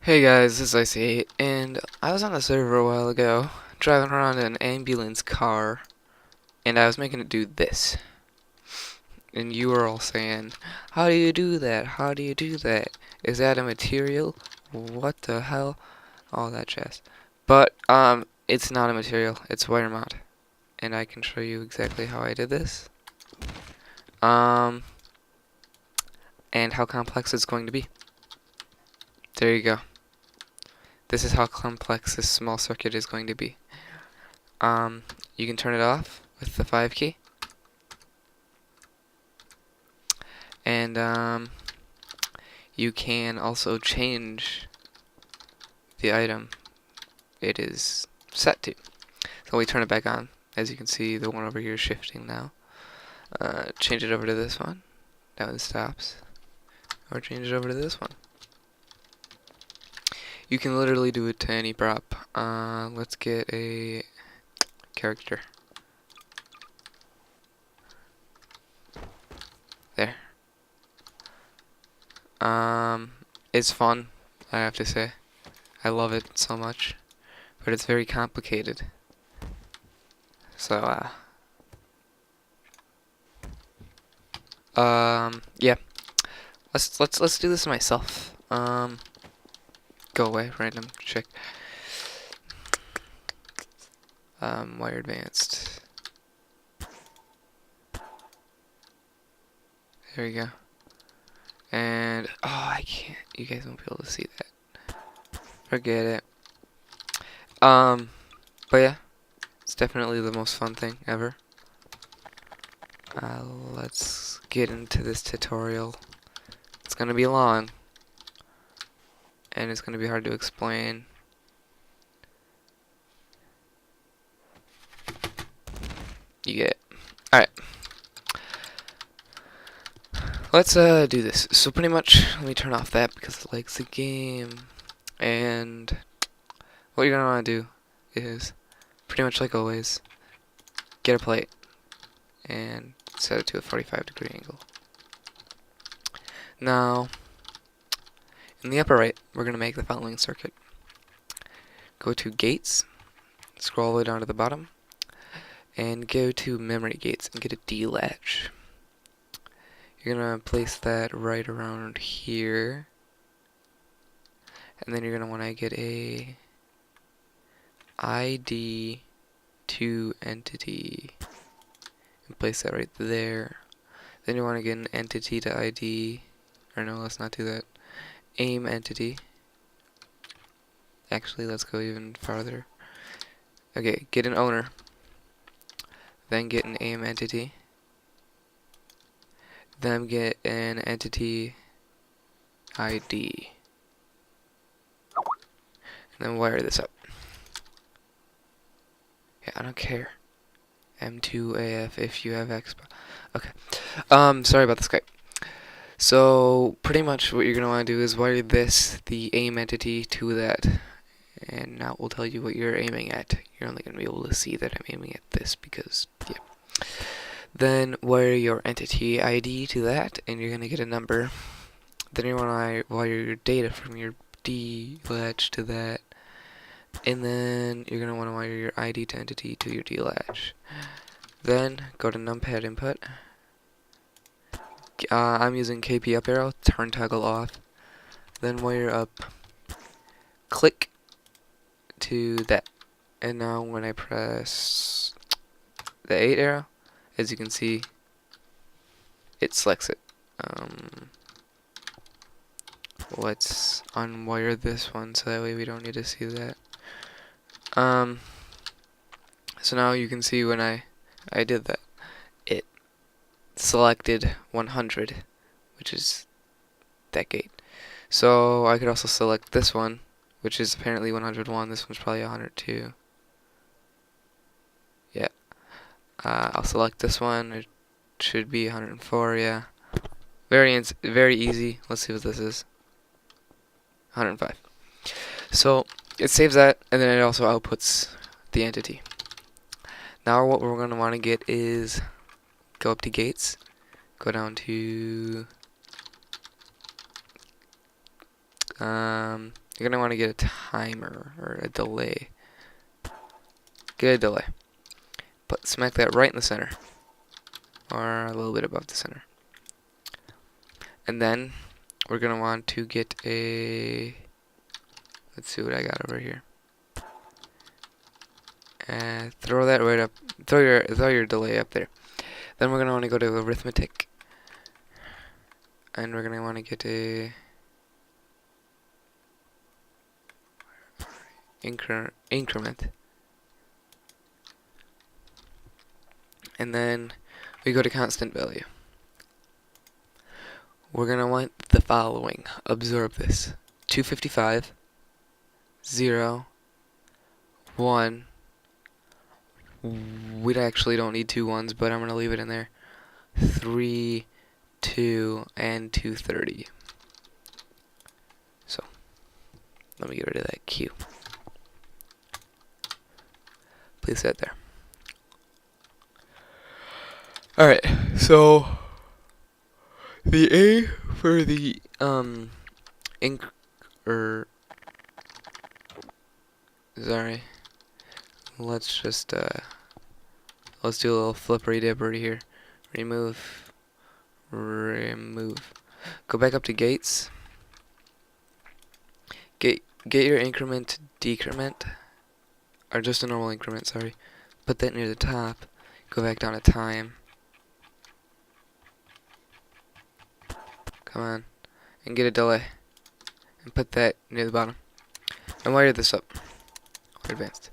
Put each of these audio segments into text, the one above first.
Hey guys, this is Icy, and I was on a server a while ago, driving around in an ambulance car, and I was making it do this. And you were all saying, how do you do that? How do you do that? Is that a material? What the hell? All that jazz. But, it's not a material, it's wire mod. And I can show you exactly how I did this. And how complex it's going to be. There you go. This is how complex this small circuit is going to be. You can turn it off with the 5 key. And you can also change the item it is set to. So we turn it back on. As you can see, the one over here is shifting now. Change it over to this one. Now it stops. Or change it over to this one. You can literally do it to any prop. Let's get a character. There. It's fun, I have to say. I love it so much. But it's very complicated. So, yeah. Let's do this myself. Go away, random chick. Wire advanced. There we go. And, oh, I can't, you guys won't be able to see that. Forget it. But yeah, it's definitely the most fun thing ever. Let's get into this tutorial. It's gonna be long, and it's gonna be hard to explain. You get it. Alright. Let's do this. So pretty much, let me turn off that because it likes the game. And what you're gonna wanna do is, pretty much like always, get a plate and set it to a 45-degree angle. Now, in the upper right, we're gonna make the following circuit. Go to gates, scroll all the way down to the bottom, and go to memory gates and get a D latch. You're gonna place that right around here, and then you're gonna want to get a ID to entity and place that right there. Then you want to get an entity to ID, or no, let's not do that. Aim entity. Actually, let's go even farther. Okay, get an owner, then get an aim entity, then get an entity ID, and then wire this up. Yeah, I don't care. M2AF if you have Xbox. Okay. Sorry about the Skype. So pretty much what you're gonna want to do is wire this, the aim entity, to that, and now it will tell you what you're aiming at. You're only gonna be able to see that I'm aiming at this because, yeah. Then wire your entity ID to that, and you're gonna get a number. Then you wanna wire your data from your D latch to that, and then you're gonna wanna wire your ID to entity to your D latch. Then go to numpad input. I'm using KP up arrow, turn toggle off. Then wire up, click to that. And now when I press the 8 arrow, as you can see, it selects it. Let's unwire this one so that way we don't need to see that. So now you can see when I did that, it selected 100, which is that gate. So I could also select this one, which is apparently 101. This one's probably 102. Yeah. I'll select this one. It should be 104. Yeah. Very easy. Let's see what this is. 105. So it saves that, and then it also outputs the entity. Now what we're going to want to get is go up to gates, go down to you're gonna want to get a timer or a delay. Get a delay. Smack that right in the center, or a little bit above the center. And then we're gonna want to get a. Let's see what I got over here. And throw that right up. Throw your delay up there. Then we're gonna want to go to arithmetic, and we're gonna want to get a increment. And then we go to constant value. We're gonna want the following. Observe this: 255, 0, 1. We actually don't need 2 1s, but I'm gonna leave it in there. 3, 2, and 230. So let me get rid of that Q. Place that there. Alright, so the A for the sorry. Let's just let's do a little flippery dippery here. Remove. Go back up to gates. Get your increment, decrement, or just a normal increment, sorry. Put that near the top. Go back down to time. Come on. And get a delay. And put that near the bottom. And wire this up. Advanced.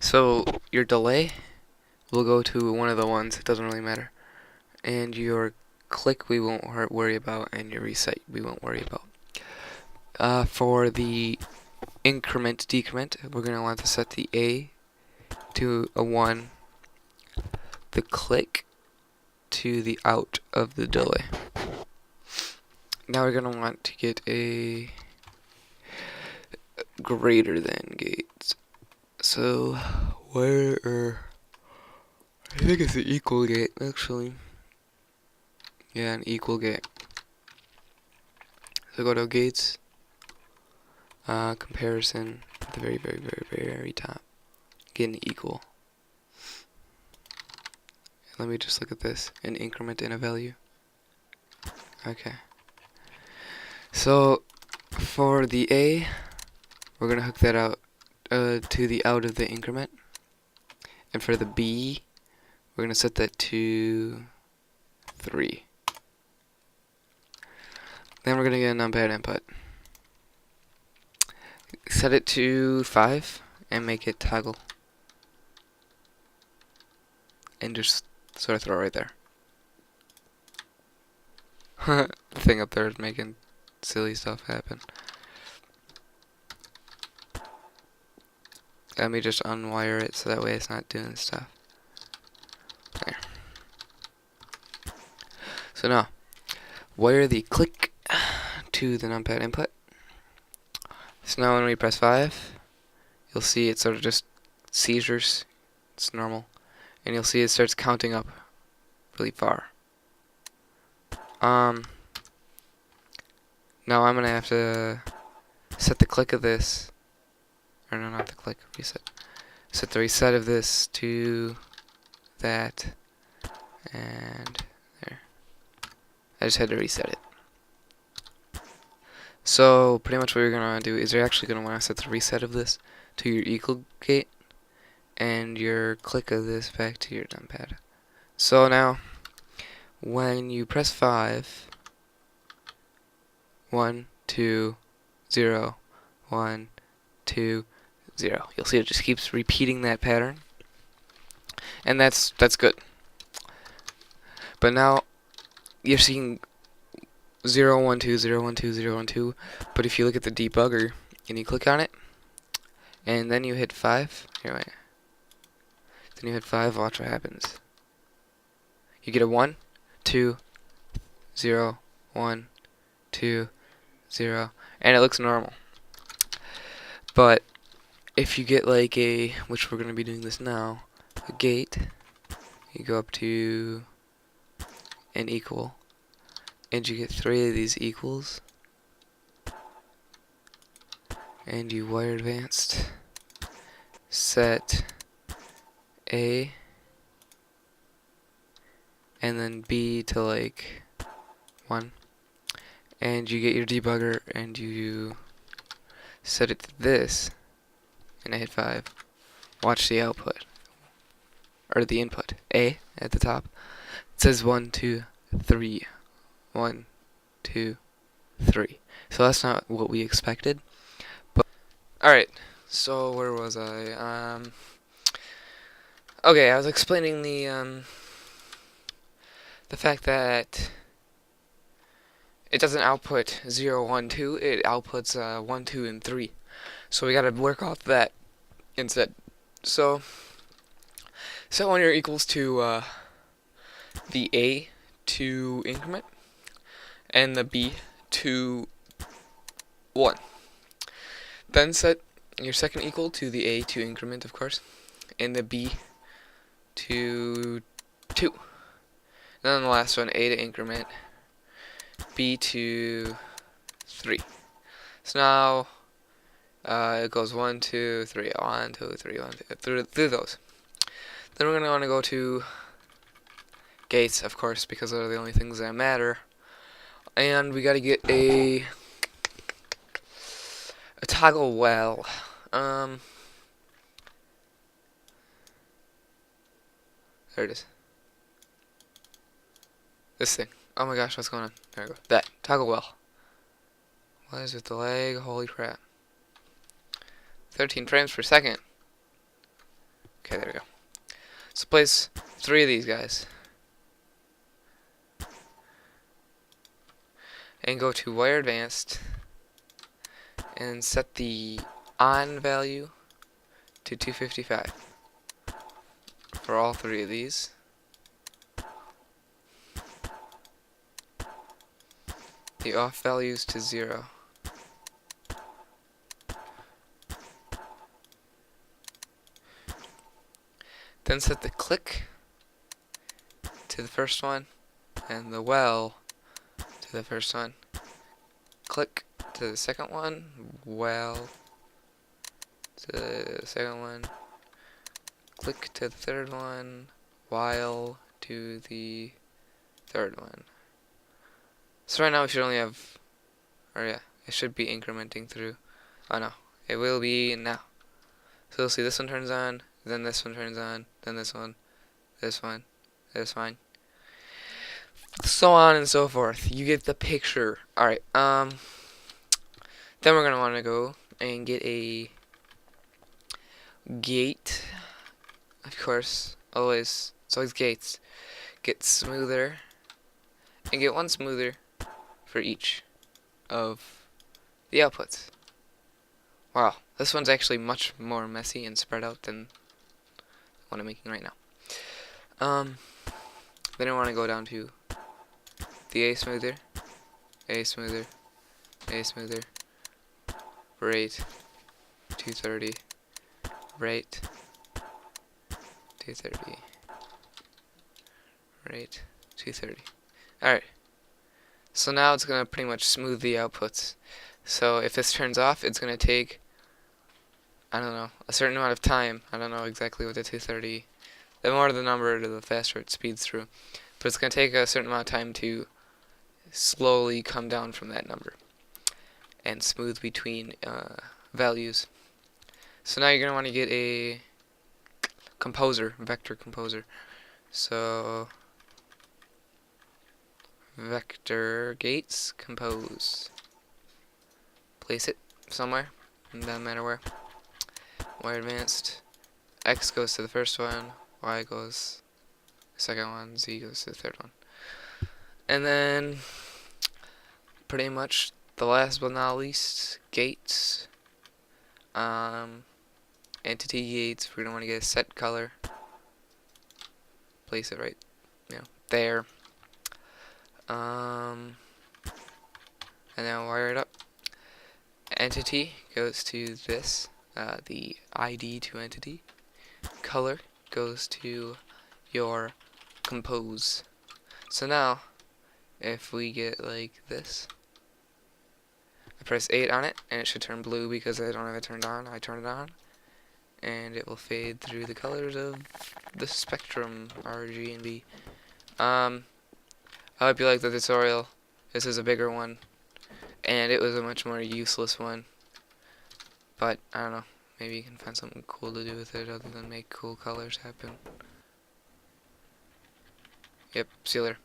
So your delay will go to one of the ones, it doesn't really matter. And your click we won't worry about, and your reset we won't worry about. For the increment, decrement, we're going to want to set the A to a 1, the click to the out of the delay. Now we're going to want to get a greater than gate. So I think it's an equal gate, actually. Yeah, an equal gate. So go to gates, comparison at the very top. Get an equal. Let me just look at this. An increment in a value. Okay. So for the A, we're gonna hook that out to the out of the increment. And for the B, we're gonna set that to 3. Then we're gonna get a numpad input. Set it to 5 and make it toggle. And just sort of throw it right there. The thing up there is making silly stuff happen. Let me just unwire it so that way it's not doing stuff. There. So now, wire the click to the numpad input. So now when we press 5, you'll see it sort of just seizures. It's normal. And you'll see it starts counting up really far. Now I'm gonna have to set the click of this, or no, not the click, reset. Set the reset of this to that, and there. I just had to reset it. So pretty much what you're gonna want to do is you're actually gonna want to set the reset of this to your equal gate, and your click of this back to your numpad. So now, when you press 5, 1, 2, 0, 1, 2, 0. You'll see it just keeps repeating that pattern, and that's good. But now you're seeing 0, 1, 2, 0, 1, 2, 0, 1, 2. But if you look at the debugger and you click on it, and then you hit 5, here, wait. Then you hit 5, watch what happens. You get a 1, 2, 0, 1, 2, 0, and it looks normal. But if you get like a, which we're going to be doing this now, a gate, you go up to an equal, and you get 3 of these equals, and you wire advanced, set A, and then B to like 1, and you get your debugger and you set it to this, and I hit 5. Watch the output, or the input, A at the top. It says 1, 2, 3. 1, 2, 3. So that's not what we expected. But alright, so where was I? Okay, I was explaining the fact that it doesn't output 0, 1, 2, it outputs 1, 2, and 3. So we gotta work off that instead. So set 1 year equals to the A to increment, and the B to 1. Then set your second equal to the A to increment, of course, and the B to 2. And then the last one, A to increment, B to 3. So now it goes 1, 2, 3, 1, 2, 3, 1, 2, through those. Then we're going to want to go to gates, of course, because those are the only things that matter. And we got to get a toggle well. There it is. This thing. Oh my gosh, what's going on? There we go. That. Toggle well. What is with the lag? Holy crap. 13 frames per second. Okay, there we go. So place 3 of these guys. And go to wire advanced. And set the on value to 255. For all 3 of these. The off values to 0. Then set the click to the first one, and the well to the first one. Click to the second one, well to the second one. Click to the third one, while to the third one. So right now we should only have, or yeah, it should be incrementing through. Oh no, it will be now. So you'll see this one turns on, then this one turns on, then this one, this one, this one, so on and so forth. You get the picture. Alright, then we're gonna want to go and get a gate. Of course, always, it's always gates. Get smoother, and get one smoother for each of the outputs. Wow, this one's actually much more messy and spread out than what I'm making right now. Then I want to go down to the A smoother, A smoother, A smoother, rate 230, rate 230, rate 230. Alright, so now it's going to pretty much smooth the outputs. So if this turns off, it's going to take, I don't know, a certain amount of time. I don't know exactly what the 230, the more the number, the faster it speeds through. But it's going to take a certain amount of time to slowly come down from that number and smooth between values. So now you're going to want to get a composer, vector composer. So vector gates compose. Place it somewhere, it doesn't matter where. Wire advanced. X goes to the first one, Y goes to the second one, Z goes to the third one. And then pretty much the last but not least, gates. Entity gates, we're gonna want to get a set color. Place it right, there. And then wire it up. Entity goes to this, the ID to entity. Color goes to your compose. So now, if we get like this, I press 8 on it, and it should turn blue because I don't have it turned on. I turn it on, and it will fade through the colors of the spectrum, R, G, and B. I hope you liked the tutorial. This is a bigger one, and it was a much more useless one. But, I don't know, maybe you can find something cool to do with it other than make cool colors happen. Yep, see you later.